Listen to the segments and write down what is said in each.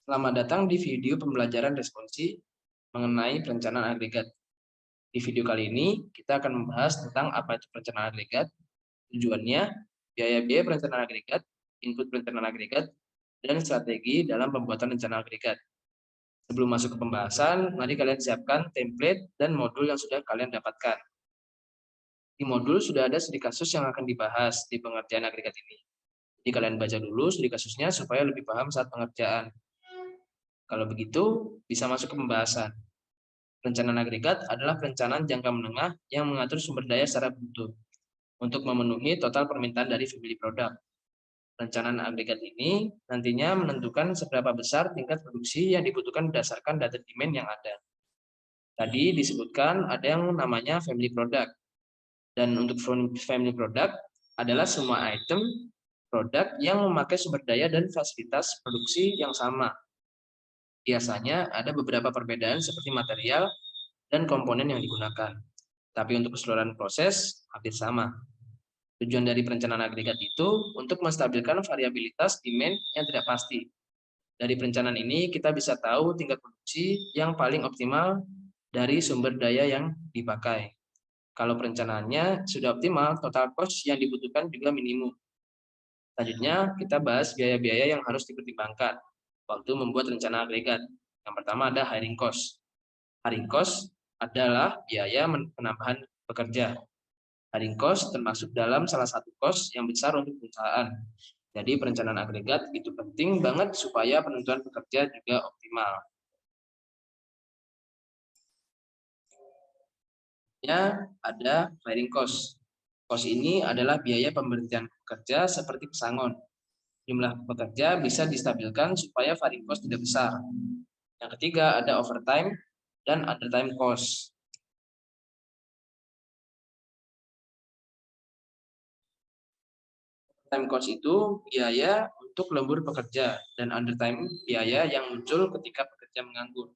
Selamat datang di video pembelajaran responsi mengenai perencanaan agregat. Di video kali ini, kita akan membahas tentang apa itu perencanaan agregat, tujuannya, biaya-biaya perencanaan agregat, input perencanaan agregat, dan strategi dalam pembuatan rencana agregat. Sebelum masuk ke pembahasan, mari kalian siapkan template dan modul yang sudah kalian dapatkan. Di modul sudah ada studi kasus yang akan dibahas di pengerjaan agregat ini. Jadi kalian baca dulu studi kasusnya supaya lebih paham saat pengerjaan. Kalau begitu, bisa masuk ke pembahasan. Perencanaan agregat adalah perencanaan jangka menengah yang mengatur sumber daya secara butuh untuk memenuhi total permintaan dari family product. Perencanaan agregat ini nantinya menentukan seberapa besar tingkat produksi yang dibutuhkan berdasarkan data demand yang ada. Tadi disebutkan ada yang namanya family product. Dan untuk family product adalah semua item produk yang memakai sumber daya dan fasilitas produksi yang sama. Biasanya ada beberapa perbedaan seperti material dan komponen yang digunakan. Tapi untuk keseluruhan proses hampir sama. Tujuan dari perencanaan agregat itu untuk menstabilkan variabilitas demand yang tidak pasti. Dari perencanaan ini kita bisa tahu tingkat produksi yang paling optimal dari sumber daya yang dipakai. Kalau perencanaannya sudah optimal, total cost yang dibutuhkan juga minimum. Selanjutnya kita bahas biaya-biaya yang harus dipertimbangkan waktu membuat rencana agregat. Yang pertama ada hiring cost. Hiring cost adalah biaya penambahan pekerja. Hiring cost termasuk dalam salah satu cost yang besar untuk perusahaan. Jadi perencanaan agregat itu penting banget supaya penentuan pekerja juga optimal. Ya, ada hiring cost. Cost ini adalah biaya pemberhentian pekerja seperti pesangon. Jumlah pekerja bisa distabilkan supaya hiring cost tidak besar. Yang ketiga ada overtime dan undertime cost. Overtime cost itu biaya untuk lembur pekerja dan undertime biaya yang muncul ketika pekerja menganggur.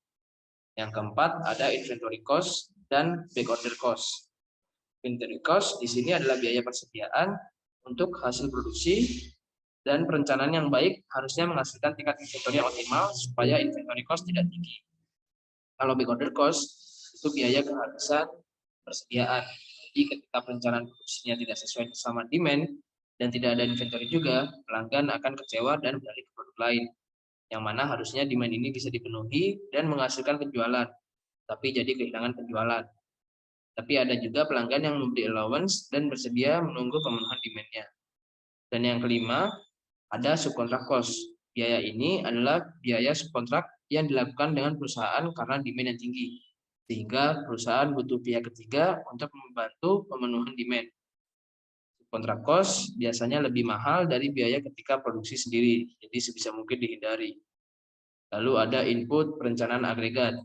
Yang keempat ada inventory cost dan backorder cost. Inventory cost di sini adalah biaya persediaan untuk hasil produksi dan perencanaan yang baik harusnya menghasilkan tingkat inventory yang optimal supaya inventory cost tidak tinggi. Kalau backorder cost itu biaya kehabisan persediaan. Jadi ketika perencanaan produksinya tidak sesuai sama demand dan tidak ada inventory juga, pelanggan akan kecewa dan beralih ke produk lain. Yang mana harusnya demand ini bisa dipenuhi dan menghasilkan penjualan, tapi jadi kehilangan penjualan. Tapi ada juga pelanggan yang memberi allowance dan bersedia menunggu pemenuhan demand-nya. Dan yang kelima, ada subkontrak cost. Biaya ini adalah biaya subkontrak yang dilakukan dengan perusahaan karena demand yang tinggi. Sehingga perusahaan butuh pihak ketiga untuk membantu pemenuhan demand. Subkontrak cost biasanya lebih mahal dari biaya ketika produksi sendiri, jadi sebisa mungkin dihindari. Lalu ada input perencanaan agregat.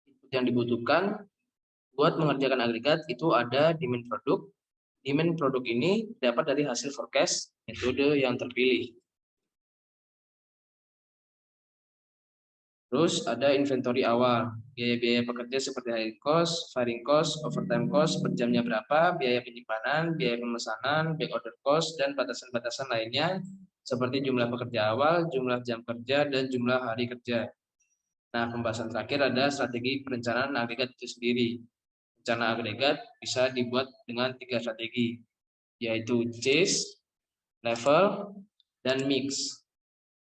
Input yang dibutuhkan buat mengerjakan agregat itu ada demand produk. Demand produk ini dapat dari hasil forecast metode yang terpilih. Terus ada inventory awal, biaya-biaya pekerja seperti hiring cost, overtime cost, per jamnya berapa, biaya penyimpanan, biaya pemesanan, back order cost, dan batasan-batasan lainnya seperti jumlah pekerja awal, jumlah jam kerja, dan jumlah hari kerja. Nah, pembahasan terakhir ada strategi perencanaan agregat itu sendiri. Rencana agregat bisa dibuat dengan 3 strategi, yaitu chase, level, dan mix.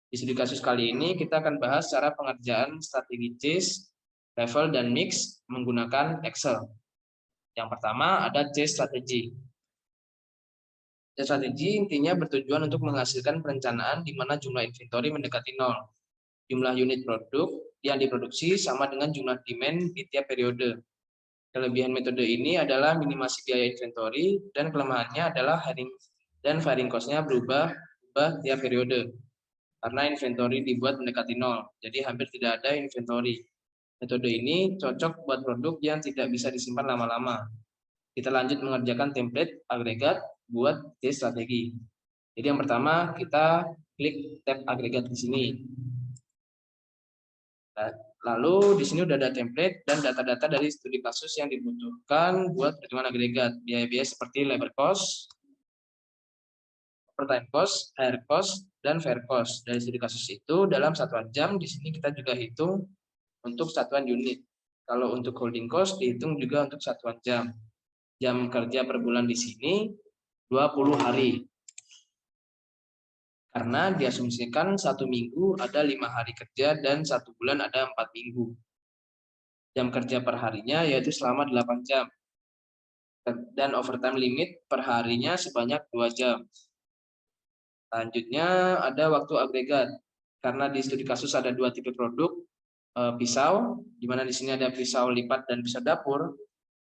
Di studi kasus kali ini kita akan bahas cara pengerjaan strategi chase, level, dan mix menggunakan Excel. Yang pertama ada chase strategi. Chase strategi intinya bertujuan untuk menghasilkan perencanaan di mana jumlah inventory mendekati 0. Jumlah unit produk yang diproduksi sama dengan jumlah demand di tiap periode. Kelebihan metode ini adalah minimasi biaya inventory dan kelemahannya adalah hiring cost-nya berubah tiap periode. Karena inventory dibuat mendekati 0, jadi hampir tidak ada inventory. Metode ini cocok buat produk yang tidak bisa disimpan lama-lama. Kita lanjut mengerjakan template agregat buat case strategi. Jadi yang pertama kita klik tab agregat di sini. Lalu di sini udah ada template dan data-data dari studi kasus yang dibutuhkan buat perhitungan agregat. Biaya-biaya seperti labor cost, overtime cost, hire cost, dan fair cost. Dari studi kasus itu dalam satuan jam, di sini kita juga hitung untuk satuan unit. Kalau untuk holding cost dihitung juga untuk satuan jam. Jam kerja per bulan di sini 20 hari. Karena diasumsikan 1 minggu ada 5 hari kerja dan 1 bulan ada 4 minggu. Jam kerja per harinya yaitu selama 8 jam. Dan overtime limit per harinya sebanyak 2 jam. Selanjutnya ada waktu agregat. Karena di studi kasus ada 2 tipe produk, pisau, di mana di sini ada pisau lipat dan pisau dapur.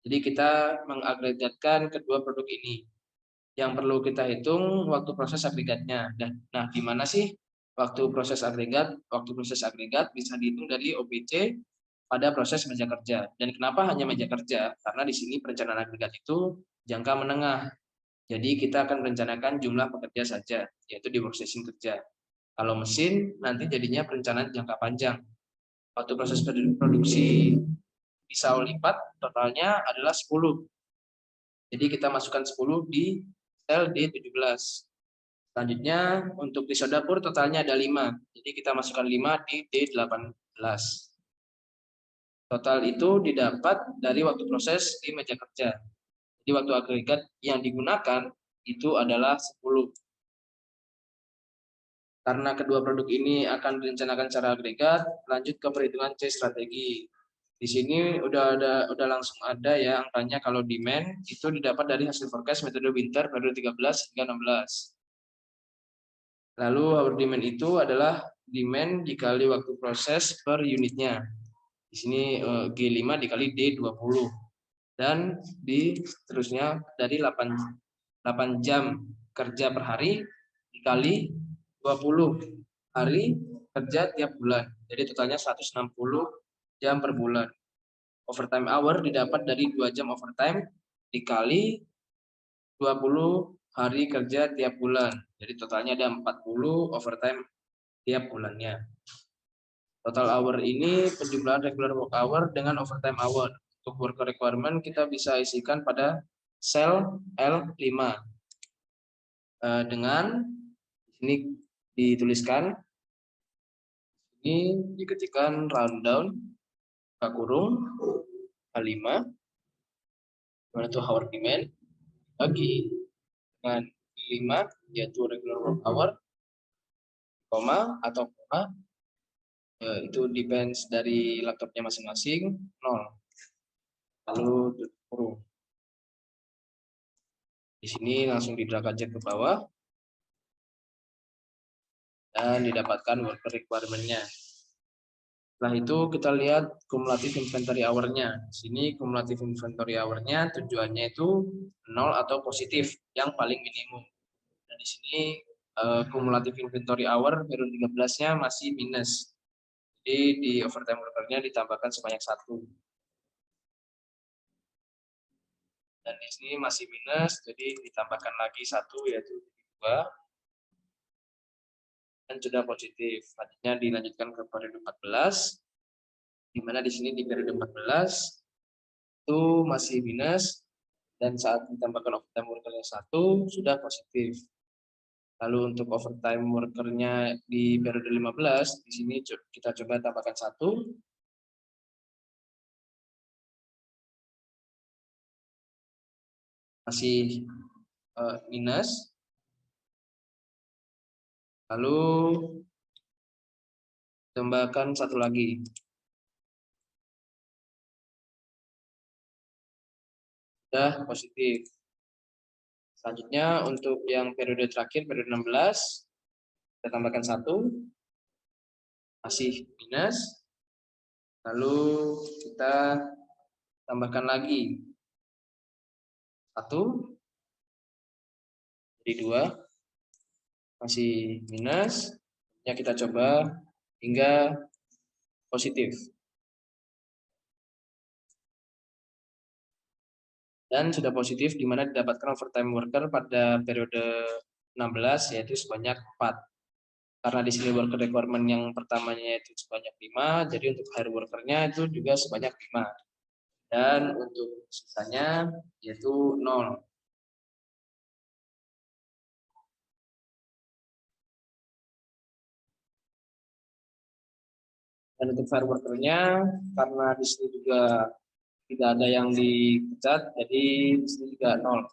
Jadi kita mengagregatkan kedua produk ini. Yang perlu kita hitung waktu proses agregatnya. Nah, di mana sih waktu proses agregat? Waktu proses agregat bisa dihitung dari OPC pada proses meja kerja. Dan kenapa hanya meja kerja? Karena di sini perencanaan agregat itu jangka menengah. Jadi kita akan merencanakan jumlah pekerja saja, yaitu di workstation kerja. Kalau mesin, nanti jadinya perencanaan jangka panjang. Waktu proses produksi pisau lipat, totalnya adalah 10. Jadi kita masukkan 10 di sel D17. Selanjutnya, untuk pisau dapur totalnya ada 5. Jadi kita masukkan 5 di D18. Total itu didapat dari waktu proses di meja kerja. Jadi waktu agregat yang digunakan itu adalah 10. Karena kedua produk ini akan direncanakan secara agregat, lanjut ke perhitungan C strategi. Di sini udah langsung ada ya angkanya. Kalau demand itu didapat dari hasil forecast metode winter periode 13 hingga 16. Lalu our demand itu adalah demand dikali waktu proses per unitnya. Di sini G5 dikali D20. Dan seterusnya dari 8 jam kerja per hari dikali 20 hari kerja tiap bulan. Jadi totalnya 160 jam per bulan. Overtime hour didapat dari 2 jam overtime dikali 20 hari kerja tiap bulan. Jadi totalnya ada 40 overtime tiap bulannya. Total hour ini penjumlahan regular work hour dengan overtime hour. Untuk worker requirement kita bisa isikan pada sel L5. Dengan ini dituliskan, ini diketikkan rundown, buka kurung, K5, mana itu hour demand, bagi dengan 5, yaitu regular work hour, koma atau koma, itu depends dari laptopnya masing-masing, 0. Lalu tutup kurung. Di sini langsung di-drag aja ke bawah, dan didapatkan worker requirement-nya. Setelah itu kita lihat cumulative inventory hour-nya. Di sini cumulative inventory hour-nya tujuannya itu 0 atau positif, yang paling minimum. Dan di sini cumulative inventory hour periode 13-nya masih minus. Jadi di overtime worker-nya ditambahkan sebanyak 1. Dan di sini masih minus, jadi ditambahkan lagi 1, yaitu 2. Dan sudah positif. Selanjutnya dilanjutkan ke periode 14, di mana di sini di periode 14 itu masih minus, dan saat ditambahkan overtime worker-nya 1 sudah positif. Lalu untuk overtime worker-nya di periode 15, di sini kita coba tambahkan 1. Masih minus. Lalu tambahkan 1 lagi. Sudah positif. Selanjutnya untuk yang periode terakhir, periode 16, kita tambahkan 1. Masih minus. Lalu kita tambahkan lagi 1. Jadi 2. Masih minus. Ya, kita coba hingga positif. Dan sudah positif, di mana didapatkan overtime worker pada periode 16, yaitu sebanyak 4. Karena di sini worker requirement yang pertamanya itu sebanyak 5, jadi untuk hire worker-nya itu juga sebanyak 5. Dan untuk sisanya yaitu 0. Dan untuk fire worker-nya, karena di sini juga tidak ada yang dipecat, jadi di sini juga 0.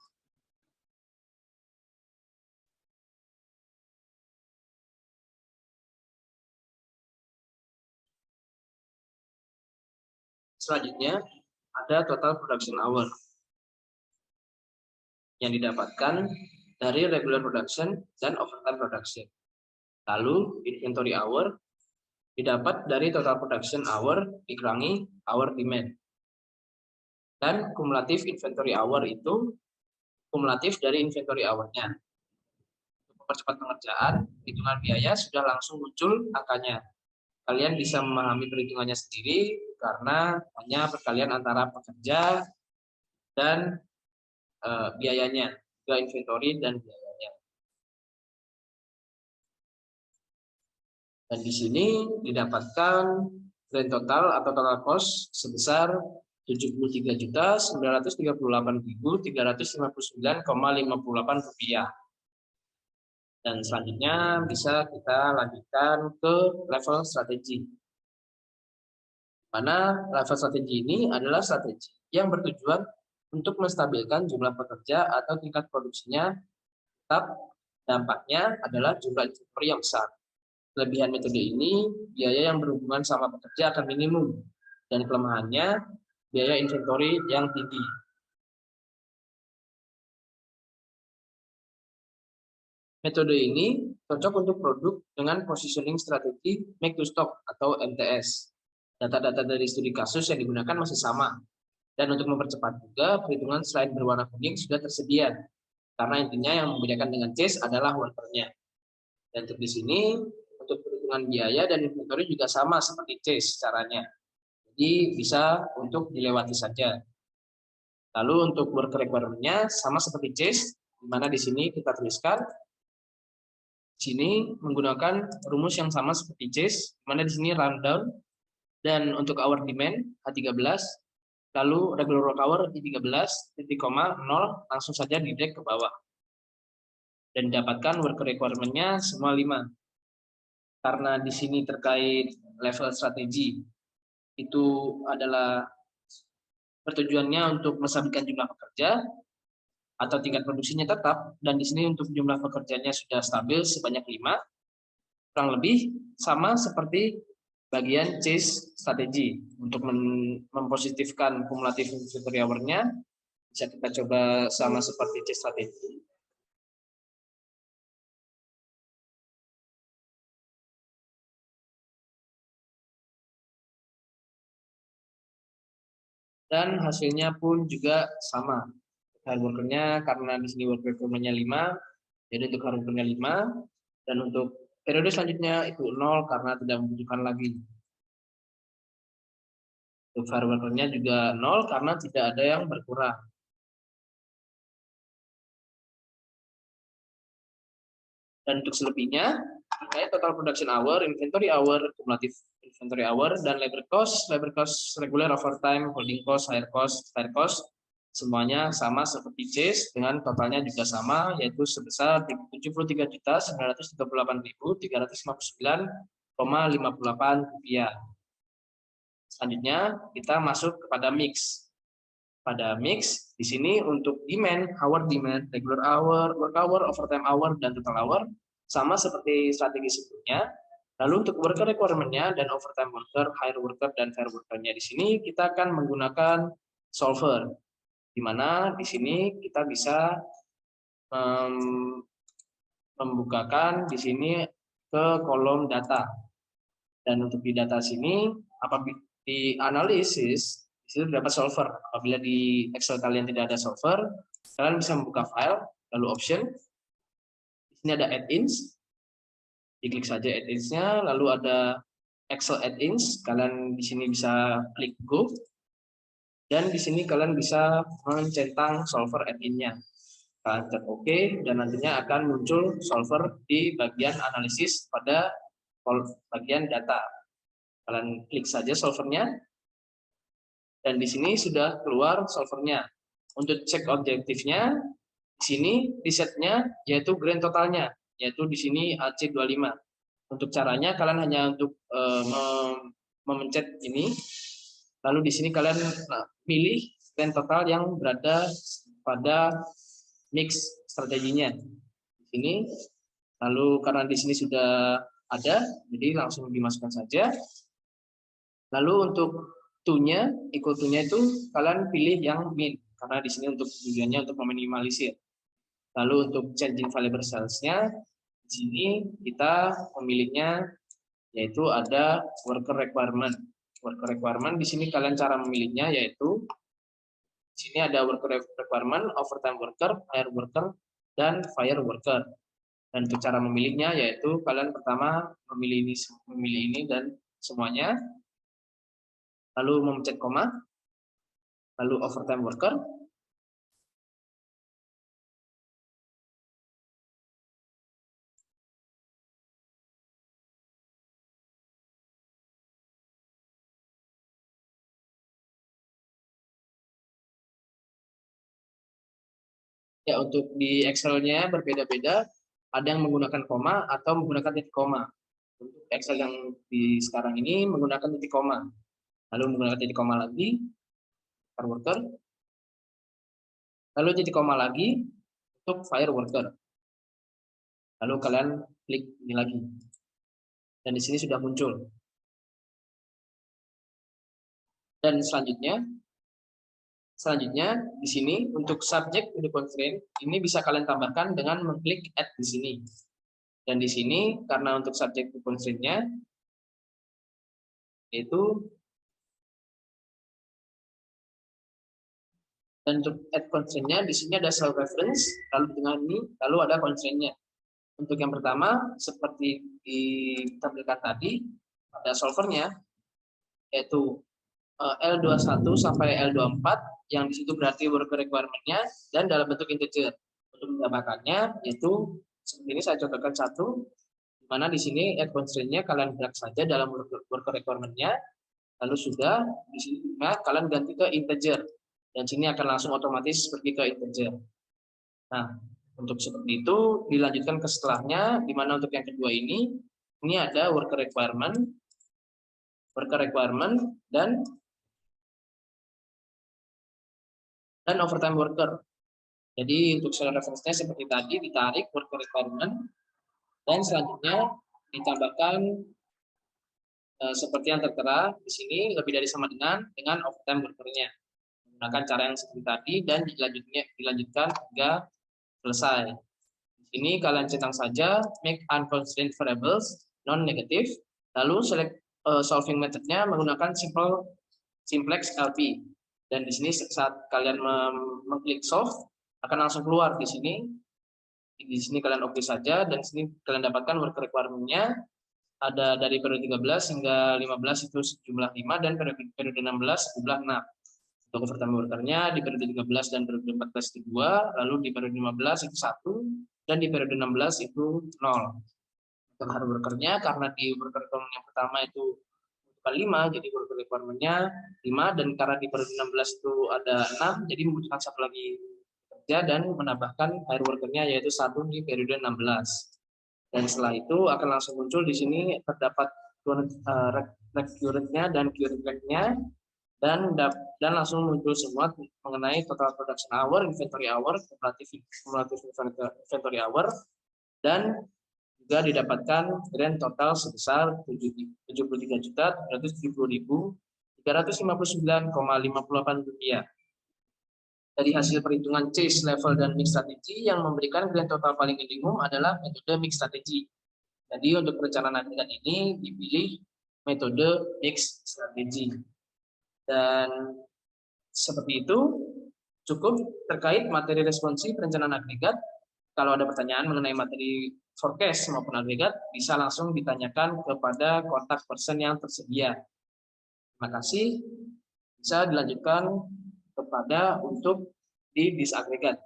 Selanjutnya, ada total production hour yang didapatkan dari regular production dan overtime production. Lalu, inventory hour didapat dari total production hour dikurangi hour demand. Dan kumulatif inventory hour itu kumulatif dari inventory hour-nya. Untuk mempercepat pengerjaan, hitungan biaya sudah langsung muncul angkanya. Kalian bisa memahami perhitungannya sendiri karena hanya perkalian antara pekerja dan biayanya, juga inventory dan biayanya. Dan di sini didapatkan grand total atau total cost sebesar 73.938.359,58 rupiah. Dan selanjutnya bisa kita lanjutkan ke level strategi. Mana level strategi ini adalah strategi yang bertujuan untuk menstabilkan jumlah pekerja atau tingkat produksinya, tetap dampaknya adalah jumlah inventory yang besar. Kelebihan metode ini, biaya yang berhubungan sama pekerja akan minimum, dan kelemahannya, biaya inventory yang tinggi. Metode ini cocok untuk produk dengan positioning strategi make to stock atau MTS. Data-data dari studi kasus yang digunakan masih sama. Dan untuk mempercepat juga, perhitungan slide berwarna kuning sudah tersedia. Karena intinya yang membedakan dengan CASE adalah worker-nya. Dan untuk di sini, untuk perhitungan biaya dan inventory juga sama seperti CASE caranya. Jadi bisa untuk dilewati saja. Lalu untuk worker requirement-nya sama seperti CASE, di mana di sini kita tuliskan di sini menggunakan rumus yang sama seperti CASE, di mana di sini rundown dan untuk hour demand H13, lalu regular work hour I13, titik koma 0 langsung saja di drag ke bawah. Dan dapatkan worker requirement-nya semua 5. Karena di sini terkait level strategi, itu adalah bertujuannya untuk menstabilkan jumlah pekerja atau tingkat produksinya tetap, dan di sini untuk jumlah pekerjanya sudah stabil sebanyak 5, kurang lebih sama seperti bagian CASE strategi. Untuk mempositifkan kumulatif inventory hour-nya, bisa kita coba sama seperti CASE strategi. Dan hasilnya pun juga sama. Hard worker-nya karena di sini worker requirement-nya 5, jadi untuk hard worker-nya 5, dan untuk periode selanjutnya itu 0 karena tidak membutuhkan lagi. Untuk hard worker-nya juga 0 karena tidak ada yang berkurang. Dan untuk selebihnya, terkait total production hour, inventory hour, cumulative inventory hour, dan labor cost, regular overtime, holding cost, hire cost, semuanya sama seperti CASE dengan totalnya juga sama, yaitu sebesar 73.938.359,58 rupiah. Selanjutnya kita masuk kepada mix. Pada mix di sini untuk demand, hour demand, regular hour, work hour, overtime hour, dan total hour sama seperti strategi sebelumnya. Lalu untuk worker requirement-nya dan overtime worker, hire worker, dan fair worker-nya di sini kita akan menggunakan solver, di mana di sini kita bisa membukakan di sini ke kolom data. Dan untuk di data sini, apabila di analisis, di situ dapat solver. Apabila di Excel kalian tidak ada solver, kalian bisa membuka file, lalu option. Di sini ada add-ins. Diklik saja add-ins-nya, lalu ada Excel add-ins. Kalian di sini bisa klik go. Dan di sini kalian bisa mencentang solver add-in-nya. Kalian cek OK, dan nantinya akan muncul solver di bagian analisis pada bagian data. Kalian klik saja solvernya, dan di sini sudah keluar solvernya. Untuk cek objektifnya, di sini resetnya yaitu grand totalnya, yaitu di sini AC25. Untuk caranya kalian hanya untuk memencet ini, lalu di sini kalian pilih grand total yang berada pada mix strateginya di sini. Lalu karena di sini sudah ada, jadi langsung dimasukkan saja. Lalu untuk to-nya, equal to-nya itu kalian pilih yang min, karena di sini untuk tujuannya untuk meminimalisir. Lalu untuk changing variable cells-nya, di sini kita memilihnya yaitu ada worker requirement. Worker requirement di sini kalian cara memilihnya yaitu di sini ada worker requirement, overtime worker, hire worker, dan fire worker. Dan untuk cara memilihnya yaitu kalian pertama memilih ini dan semuanya, lalu memencet koma, lalu overtime worker, ya untuk di Excel-nya berbeda-beda, ada yang menggunakan koma atau menggunakan titik koma. Untuk Excel yang di sekarang ini menggunakan titik koma, lalu menggunakan titik koma lagi, fire worker, lalu titik koma lagi untuk fire worker. Lalu kalian klik ini lagi, dan di sini sudah muncul. Dan selanjutnya di sini untuk subject to the constraint ini bisa kalian tambahkan dengan mengklik add di sini. Dan di sini karena untuk subject to constraint-nya yaitu, dan untuk add constraint-nya di sini ada cell reference, lalu dengan ini lalu ada constraint-nya. Untuk yang pertama seperti ditampilkan tadi ada solvernya yaitu L21 sampai L24 yang di situ berarti worker requirement-nya dan dalam bentuk integer. Untuk menambahkannya yaitu seperti ini, saya contohkan satu, di mana di sini add constraint-nya kalian drag saja dalam worker requirement-nya, lalu sudah di sini kalian ganti ke integer dan sini akan langsung otomatis pergi ke integer. Nah, untuk seperti itu dilanjutkan ke setelahnya, di mana untuk yang kedua ini ada worker requirement dan overtime worker. Jadi untuk cell reference-nya seperti tadi ditarik worker requirement dan selanjutnya ditambahkan seperti yang tertera di sini lebih dari sama dengan overtime worker-nya. Menggunakan cara yang seperti tadi dan dilanjutkan hingga selesai. Di sini kalian centang saja make unconstrained variables non-negative, lalu select solving method-nya menggunakan simplex LP. Dan di sini saat kalian mengklik solve akan langsung keluar di sini. Di sini kalian oke saja dan di sini kalian dapatkan worker requirement-nya ada dari periode 13 hingga 15 itu sejumlah 5 dan periode 16 jumlah 6. Untuk overtime worker-nya di periode 13 dan periode 14 itu 2, lalu di periode 15 itu 1 dan di periode 16 itu 0. Untuk hard worker-nya karena di worker requirement yang pertama itu 5, jadi worker requirement-nya 5 dan karena di periode 16 itu ada 6, jadi membutuhkan satu lagi kerja dan menambahkan hire worker-nya yaitu 1 di periode 16. Dan setelah itu akan langsung muncul di sini terdapat recurrent-nya dan current rate-nya dan langsung muncul semua mengenai total production hour, inventory hour, cumulative inventory hour, dan juga didapatkan grand total sebesar 73.370.359,58 rupiah. Dari hasil perhitungan chase, level, dan mix strategi yang memberikan grand total paling minimum adalah metode mix strategi. Jadi untuk perencanaan agregat ini dipilih metode mix strategi. Dan seperti itu cukup terkait materi responsi perencanaan agregat. Kalau ada pertanyaan mengenai materi forecast maupun agregat, bisa langsung ditanyakan kepada kontak person yang tersedia. Terima kasih. Bisa dilanjutkan kepada untuk di disagregat.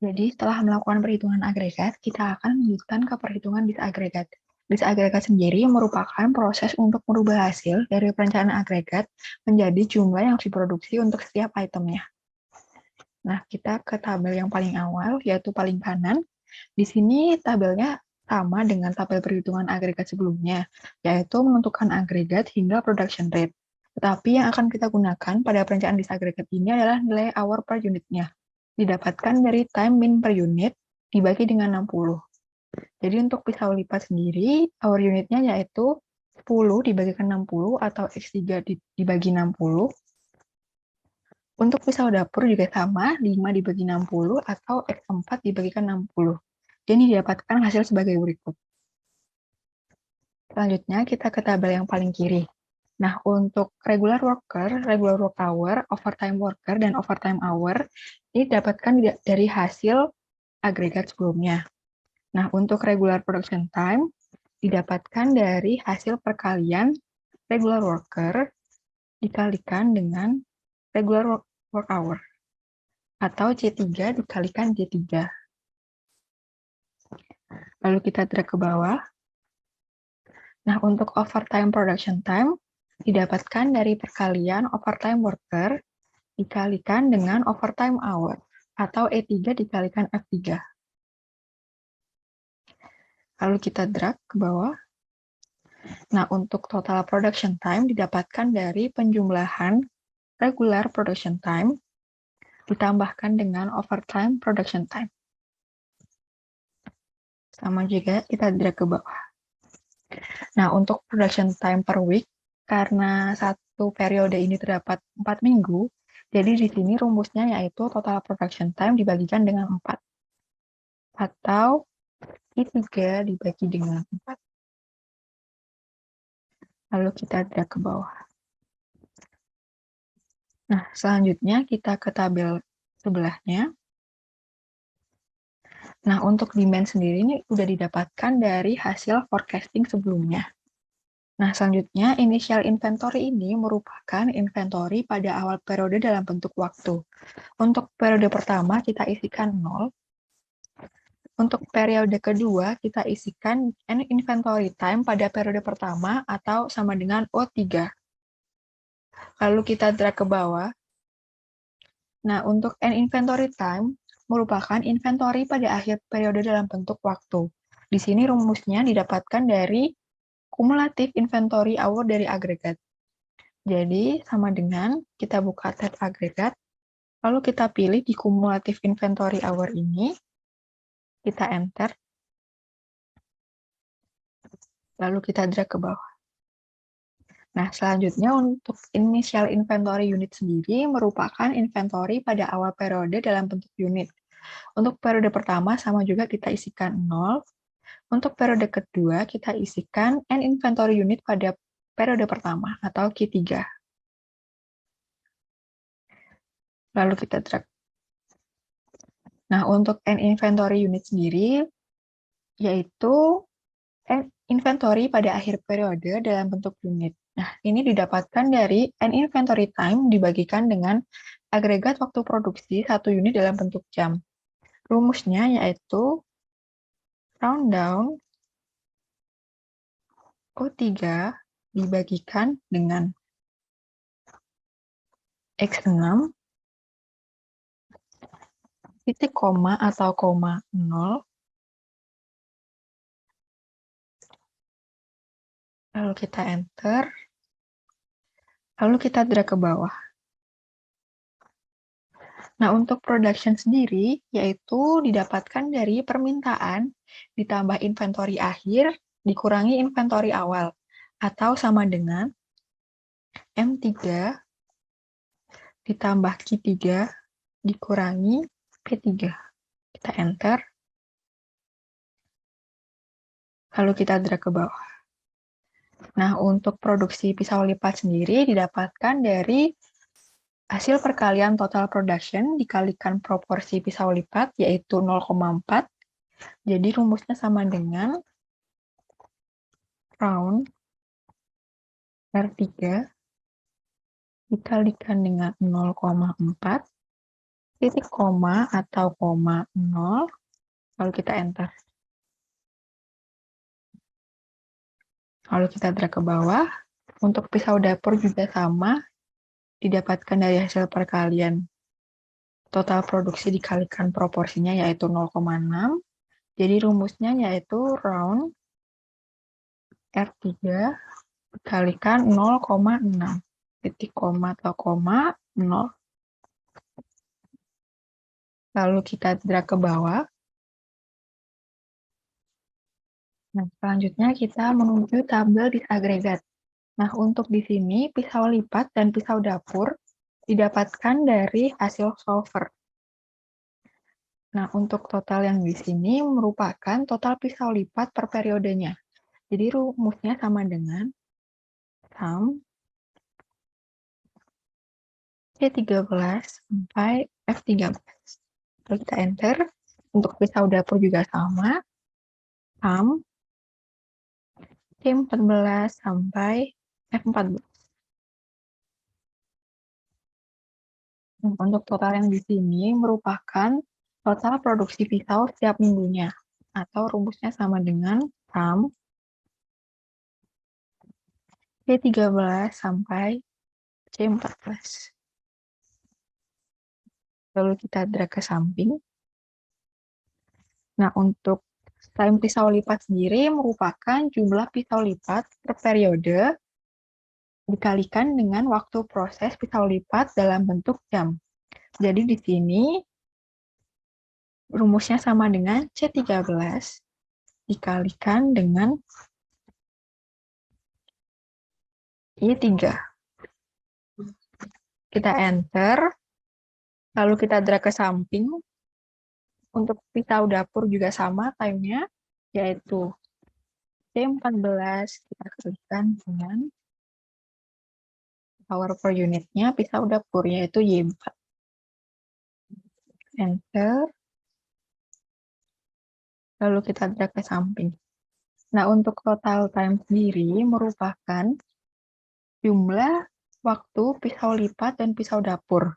Jadi setelah melakukan perhitungan agregat, kita akan melanjutkan ke perhitungan disagregat. Disagregat sendiri merupakan proses untuk merubah hasil dari perencanaan agregat menjadi jumlah yang diproduksi untuk setiap itemnya. Nah, kita ke tabel yang paling awal, yaitu paling kanan. Di sini tabelnya sama dengan tabel perhitungan agregat sebelumnya, yaitu menentukan agregat hingga production rate. Tetapi yang akan kita gunakan pada perencanaan disagregat ini adalah nilai hour per unitnya. Didapatkan dari time min per unit dibagi dengan 60. Jadi untuk pisau lipat sendiri, hour unitnya yaitu 10 dibagikan 60 atau X3 dibagi 60. Untuk pisau dapur juga sama, 5 dibagi 60 atau X4 dibagikan 60. Jadi didapatkan hasil sebagai berikut. Selanjutnya kita ke tabel yang paling kiri. Nah, untuk regular worker, regular work hour, overtime worker, dan overtime hour, ini didapatkan dari hasil agregat sebelumnya. Nah, untuk regular production time, didapatkan dari hasil perkalian regular worker dikalikan dengan regular work hour, atau C3 dikalikan D3. Lalu kita drag ke bawah. Nah, untuk overtime production time, didapatkan dari perkalian overtime worker dikalikan dengan overtime hour, atau E3 dikalikan F3. Lalu kita drag ke bawah. Nah, untuk total production time didapatkan dari penjumlahan regular production time ditambahkan dengan overtime production time. Sama juga kita drag ke bawah. Nah, untuk production time per week, karena satu periode ini terdapat 4 minggu, jadi di sini rumusnya yaitu total production time dibagikan dengan 4. Atau I3 dibagi dengan 4. Lalu kita drag ke bawah. Nah, selanjutnya kita ke tabel sebelahnya. Nah, untuk demand sendiri ini sudah didapatkan dari hasil forecasting sebelumnya. Nah, selanjutnya initial inventory ini merupakan inventory pada awal periode dalam bentuk waktu. Untuk periode pertama kita isikan 0. Untuk periode kedua kita isikan N inventory time pada periode pertama atau sama dengan O3. Lalu kita drag ke bawah. Nah, untuk N inventory time merupakan inventory pada akhir periode dalam bentuk waktu. Di sini rumusnya didapatkan dari kumulatif inventory hour dari agregat. Jadi, sama dengan kita buka tab agregat, lalu kita pilih di kumulatif inventory hour ini, kita enter, lalu kita drag ke bawah. Nah, selanjutnya untuk initial inventory unit sendiri merupakan inventory pada awal periode dalam bentuk unit. Untuk periode pertama sama juga kita isikan 0. Untuk periode kedua kita isikan N inventory unit pada periode pertama atau Q3. Lalu kita drag. Nah, untuk N inventory unit sendiri yaitu N inventory pada akhir periode dalam bentuk unit. Nah, ini didapatkan dari N inventory time dibagikan dengan agregat waktu produksi 1 unit dalam bentuk jam. Rumusnya yaitu round down O3 dibagikan dengan X6 titik koma atau koma 0. Lalu kita enter. Lalu kita drag ke bawah. Nah, untuk production sendiri, yaitu didapatkan dari permintaan ditambah inventory akhir dikurangi inventory awal, atau sama dengan M3 ditambah Q3 dikurangi P3. Kita enter. Lalu kita drag ke bawah. Nah, untuk produksi pisau lipat sendiri didapatkan dari hasil perkalian total production dikalikan proporsi pisau lipat, yaitu 0,4. Jadi rumusnya sama dengan round R3 dikalikan dengan 0,4, titik koma atau koma 0, lalu kita enter. Lalu kita drag ke bawah. Untuk pisau dapur juga sama, didapatkan dari hasil perkalian total produksi dikalikan proporsinya yaitu 0,6, Jadi rumusnya yaitu round R3 dikalikan 0,6. Titik koma atau koma 0. Lalu kita drag ke bawah. Nah, selanjutnya kita menuju tabel disagregat. Nah, untuk di sini pisau lipat dan pisau dapur didapatkan dari hasil solver. Nah, untuk total yang di sini merupakan total pisau lipat per periodenya. Jadi rumusnya sama dengan sum C13 sampai F13. Lalu kita enter. Untuk pisau dapur juga sama. Sum C14 sampai F14. Untuk total yang di sini merupakan total produksi pisau setiap minggunya. Atau rumusnya sama dengan sum C13 sampai C14. Lalu kita drag ke samping. Nah, untuk time pisau lipat sendiri merupakan jumlah pisau lipat per periode dikalikan dengan waktu proses pisau lipat dalam bentuk jam. Jadi di sini rumusnya sama dengan C13 dikalikan dengan I3. Kita enter, lalu kita drag ke samping. Untuk pisau dapur juga sama time-nya, yaitu C14 kita kalikan dengan power per unitnya pisau dapur, yaitu Y4. Enter. Lalu kita drag ke samping. Nah, untuk total time sendiri merupakan jumlah waktu pisau lipat dan pisau dapur.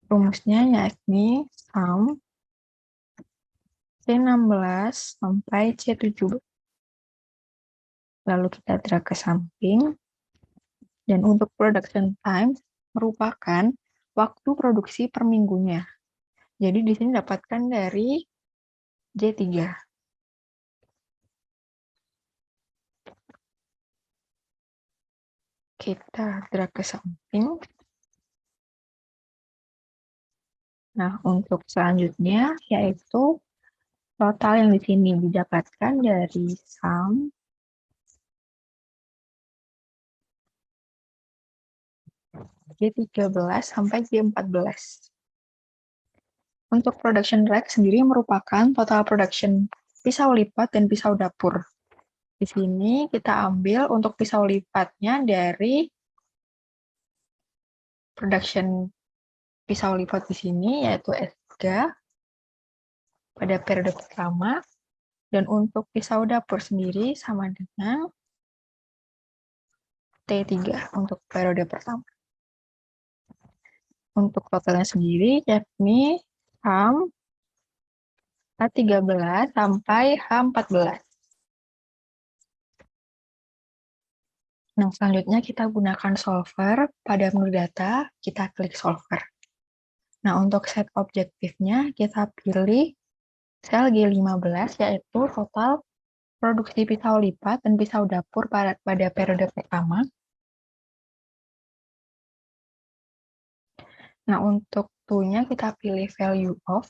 Rumusnya yakni sum C16 sampai C17. Lalu kita drag ke samping. Dan untuk production time merupakan waktu produksi per minggunya. Jadi di sini dapatkan dari J3. Kita drag ke samping. Nah, untuk selanjutnya yaitu total yang di sini didapatkan dari sum J13 sampai J14. Untuk production rate sendiri merupakan total production pisau lipat dan pisau dapur. Di sini kita ambil untuk pisau lipatnya dari production pisau lipat di sini yaitu S3 pada periode pertama, dan untuk pisau dapur sendiri sama dengan T3 untuk periode pertama. Untuk totalnya sendiri yakni sum H13 sampai H14. Nah, selanjutnya kita gunakan solver. Pada menu data, kita klik solver. Nah, untuk set objektifnya, kita pilih sel G15, yaitu total produksi pisau lipat dan pisau dapur pada periode pertama. Nah, untuk to-nya kita pilih value of.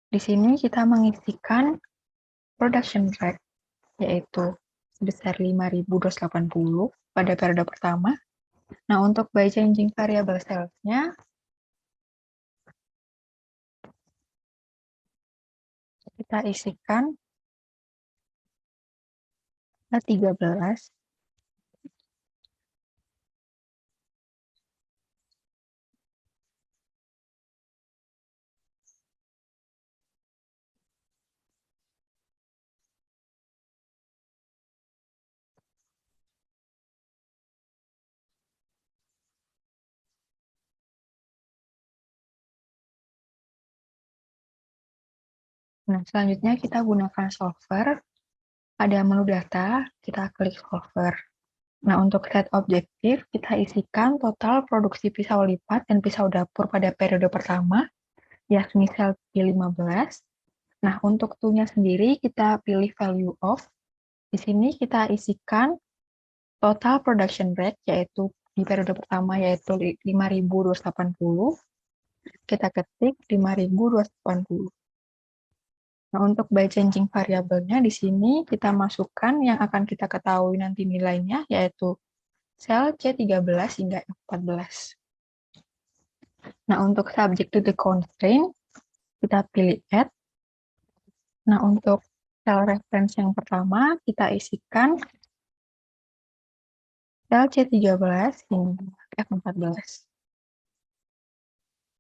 Di sini kita mengisikan production rate, yaitu sebesar 5.280 pada periode pertama. Nah, untuk by changing variable sales-nya, kita isikan H13 Nah, selanjutnya kita gunakan solver. Pada menu data, kita klik solver. Nah, untuk set objektif, kita isikan total produksi pisau lipat dan pisau dapur pada periode pertama, yakni sel G15, Nah, untuk to-nya sendiri kita pilih value of. Di sini kita isikan total production rate, yaitu di periode pertama yaitu 5.280. Kita ketik 5.280. Nah, untuk by changing variabelnya di sini kita masukkan yang akan kita ketahui nanti nilainya, yaitu sel C13 hingga F14. Nah, untuk subject to the constraint, kita pilih add. Nah, untuk sel reference yang pertama, kita isikan sel C13 hingga F14.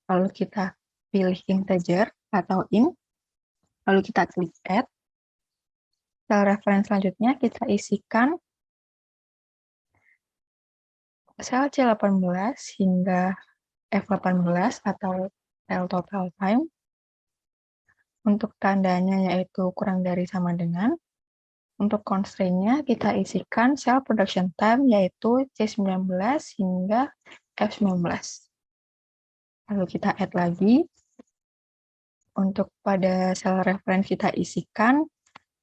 Lalu kita pilih integer atau int, lalu kita klik add. Sel reference selanjutnya kita isikan sel C18 hingga F18 atau sel total time. Untuk tandanya yaitu kurang dari sama dengan. Untuk constraint-nya kita isikan sel production time yaitu C19 hingga F19. Lalu kita add lagi. Untuk pada sel reference kita isikan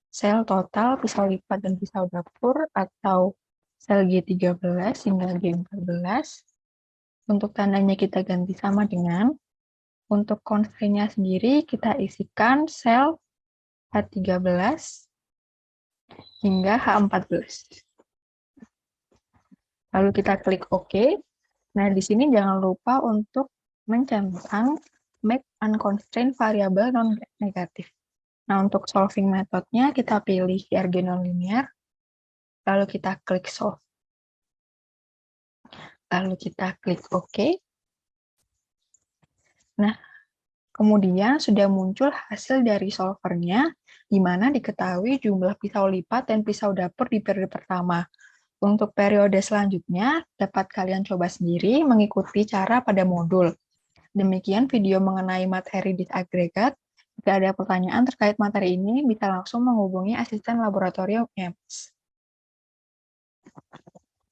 sel total pisau lipat dan pisau dapur atau sel G13 hingga G14. Untuk tandanya kita ganti sama dengan. Untuk constraint-nya sendiri kita isikan sel H13 hingga H14. Lalu kita klik OK. Nah, di sini jangan lupa untuk mencentang make unconstrained variable non-negatif. Nah, untuk solving metodenya kita pilih hierarchy nonlinear, lalu kita klik solve. Lalu kita klik OK. Nah, kemudian sudah muncul hasil dari solvernya, di mana diketahui jumlah pisau lipat dan pisau dapur di periode pertama. Untuk periode selanjutnya, dapat kalian coba sendiri mengikuti cara pada modul. Demikian video mengenai materi disagregat. Jika ada pertanyaan terkait materi ini, bisa langsung menghubungi asisten laboratorium UMS.